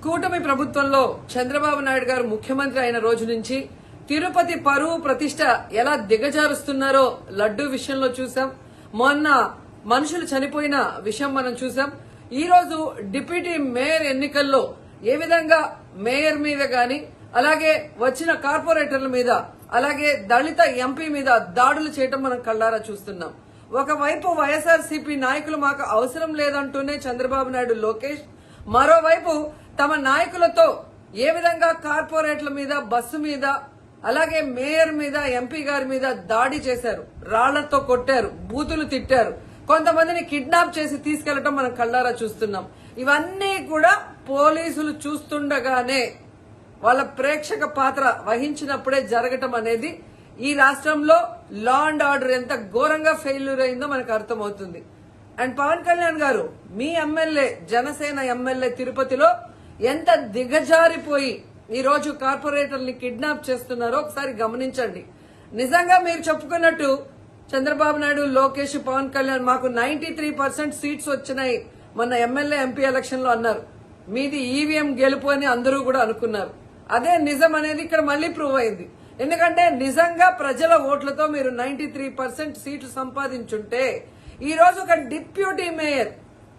కూటమి ప్రభుత్వంలో చంద్రబాబు నాయుడు గారు ముఖ్యమంత్రి అయిన రోజు నుంచి తిరుపతి పరువు ప్రతిష్ట ఎలా దిగజారుస్తున్నారో లడ్డూ విషయంలో చూసాం. మొన్న మనుషులు చనిపోయిన విషయం మనం చూసాం. ఈ రోజు డిప్యూటీ మేయర్ ఎన్నికల్లో ఏ విధంగా మేయర్ మీద గాని, అలాగే వచ్చిన కార్పొరేటర్ల మీద, అలాగే దళిత ఎంపీ మీద దాడులు చేయటం మనం కళ్ళారా చూస్తున్నాం. ఒకవైపు వైఎస్ఆర్సీపీ నాయకులు మాకు అవసరం లేదంటూనే చంద్రబాబు నాయుడు, లోకేష్, మరోవైపు తమ నాయకులతో ఏ విధంగా కార్పొరేట్ల మీద, బస్సు మీద, అలాగే మేయర్ మీద, ఎంపీ గారి మీద దాడి చేశారు, రాళ్లతో కొట్టారు, బూతులు తిట్టారు, కొంతమందిని కిడ్నాప్ చేసి తీసుకెళ్లటం మనం కళ్ళారా చూస్తున్నాం. ఇవన్నీ కూడా పోలీసులు చూస్తుండగానే వాళ్ళ ప్రేక్షక పాత్ర వహించినప్పుడే జరగటం అనేది ఈ రాష్ట్రంలో లా అండ్ ఆర్డర్ ఎంత ఘోరంగా ఫెయిల్యూర్ అయిందో మనకు అర్థమవుతుంది. అండ్ పవన్ కళ్యాణ్ గారు, మీ ఎమ్మెల్యే, జనసేన ఎమ్మెల్యే తిరుపతిలో ఎంత దిగజారిపోయి ఈ రోజు కార్పొరేటర్ని కిడ్నాప్ చేస్తున్నారో ఒకసారి గమనించండి. నిజంగా మీరు చెప్పుకున్నట్టు చంద్రబాబు నాయుడు, లోకేష్, పవన్ కళ్యాణ్ మాకు 93% సీట్స్ వచ్చినాయి మొన్న ఎమ్మెల్యే, ఎంపీ ఎలక్షన్ లో అన్నారు. మీది ఈవీఎం గెలుపు అని అందరూ కూడా అనుకున్నారు. అదే నిజం అనేది ఇక్కడ మళ్లీ ప్రూవ్ అయింది. ఎందుకంటే నిజంగా ప్రజల ఓట్లతో మీరు 93% సీట్లు సంపాదించుంటే ఈ రోజు ఒక డిప్యూటీ మేయర్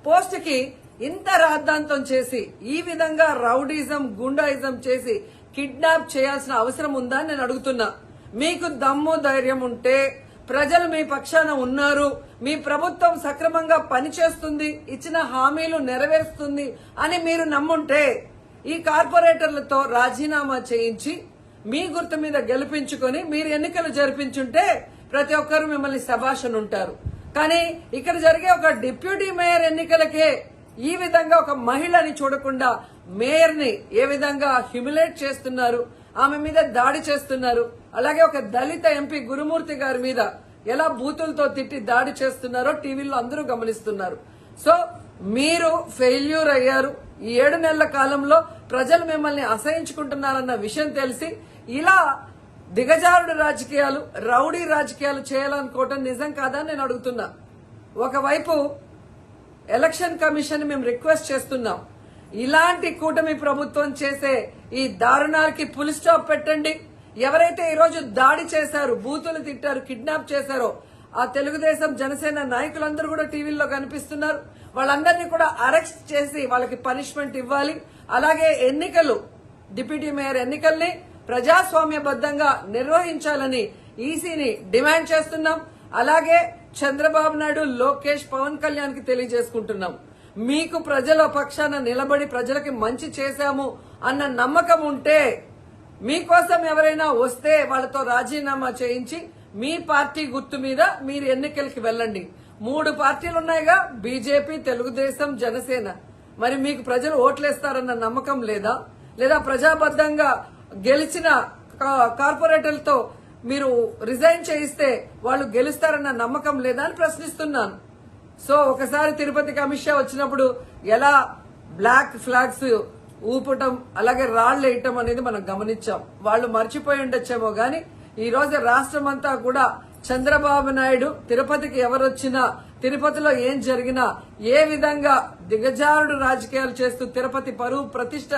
పోస్ట్ కి ఇంత రాద్ధాంతం చేసి, ఈ విధంగా రౌడీజం, గుండాయిజం చేసి కిడ్నాప్ చేయాల్సిన అవసరం ఉందా అని నేను అడుగుతున్నా. మీకు దమ్ము, ధైర్యం ఉంటే, ప్రజలు మీ పక్షాన ఉన్నారు, మీ ప్రభుత్వం సక్రమంగా పనిచేస్తుంది, ఇచ్చిన హామీలు నెరవేరుస్తుంది అని మీరు నమ్ముంటే ఈ కార్పొరేటర్లతో రాజీనామా చేయించి మీ గుర్తు మీద గెలిపించుకొని మీరు ఎన్నికలు జరిపించుంటే ప్రతి ఒక్కరు మిమ్మల్ని శభాషను ఉంటారు. కానీ ఇక్కడ జరిగే ఒక డిప్యూటీ మేయర్ ఎన్నికలకే ఈ విధంగా ఒక మహిళని చూడకుండా మేయర్ ని ఏ విధంగా హ్యూమిలేట్ చేస్తున్నారు, ఆమె మీద దాడి చేస్తున్నారు, అలాగే ఒక దళిత ఎంపీ గురుమూర్తి గారి మీద ఎలా బూతులతో తిట్టి దాడి చేస్తున్నారో టీవీలో అందరూ గమనిస్తున్నారు. సో మీరు ఫెయిల్యూర్ అయ్యారు. ఈ 7 నెలల కాలంలో ప్రజలు మిమ్మల్ని అసహించుకుంటున్నారన్న విషయం తెలిసి ఇలా దిగజారుడు రాజకీయాలు, రౌడీ రాజకీయాలు చేయాలనుకోవటం నిజం కాదని నేను అడుగుతున్నా. ఒకవైపు ఎలక్షన్ కమిషన్ మేము రిక్వెస్ట్ చేస్తున్నాం, ఇలాంటి కూటమి ప్రభుత్వం చేసే ఈ దారుణాలకి ఫుల్ స్టాప్ పెట్టండి. ఎవరైతే ఈరోజు దాడి చేశారు, బూతులు తిట్టారు, కిడ్నాప్ చేశారో ఆ తెలుగుదేశం, జనసేన నాయకులందరూ కూడా టీవీల్లో కనిపిస్తున్నారు. వాళ్ళందరినీ కూడా అరెస్ట్ చేసి వాళ్ళకి పనిష్మెంట్ ఇవ్వాలి. అలాగే ఎన్నికలు, డిప్యూటీ మేయర్ ఎన్నికల్ని ప్రజాస్వామ్యబద్దంగా నిర్వహించాలని ఈసీని డిమాండ్ చేస్తున్నాం. అలాగే చంద్రబాబు నాయుడు, లోకేష్, పవన్ కళ్యాణ్ కి తెలియజేసుకుంటున్నాం, మీకు ప్రజల పక్షాన నిలబడి ప్రజలకి మంచి చేశాము అన్న నమ్మకం ఉంటే, మీకోసం ఎవరైనా వస్తే వాళ్ళతో రాజీనామా చేయించి మీ పార్టీ గుర్తు మీద మీరు ఎన్నికలకి వెళ్ళండి. 3 పార్టీలు ఉన్నాయిగా, బీజేపీ, తెలుగుదేశం, జనసేన. మరి మీకు ప్రజలు ఓట్లేస్తారన్న నమ్మకం లేదా? లేదా ప్రజాబద్దంగా గెలిచిన కార్పొరేటర్లతో మీరు రిజైన్ చేయిస్తే వాళ్ళు గెలుస్తారన్న నమ్మకం లేదా అని ప్రశ్నిస్తున్నాను. సో ఒకసారి తిరుపతికి అమిత్ షా వచ్చినప్పుడు ఎలా బ్లాక్ ఫ్లాగ్స్ ఊపటం, అలాగే రాళ్లు వేయటం అనేది మనం గమనించాం. వాళ్ళు మర్చిపోయి ఉండొచ్చేమో గాని ఈ రోజు రాష్ట్రం అంతా కూడా చంద్రబాబు నాయుడు తిరుపతికి ఎవరొచ్చినా, తిరుపతిలో ఏం జరిగినా, ఏ విధంగా దిగజారుడు రాజకీయాలు చేస్తూ తిరుపతి పరువు ప్రతిష్ట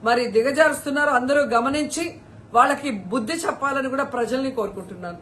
మరి దిగజారుస్తున్నారో అందరూ గమనించి వాళ్ళకి బుద్ధి చెప్పాలని కూడా ప్రజల్ని కోరుకుంటున్నాను.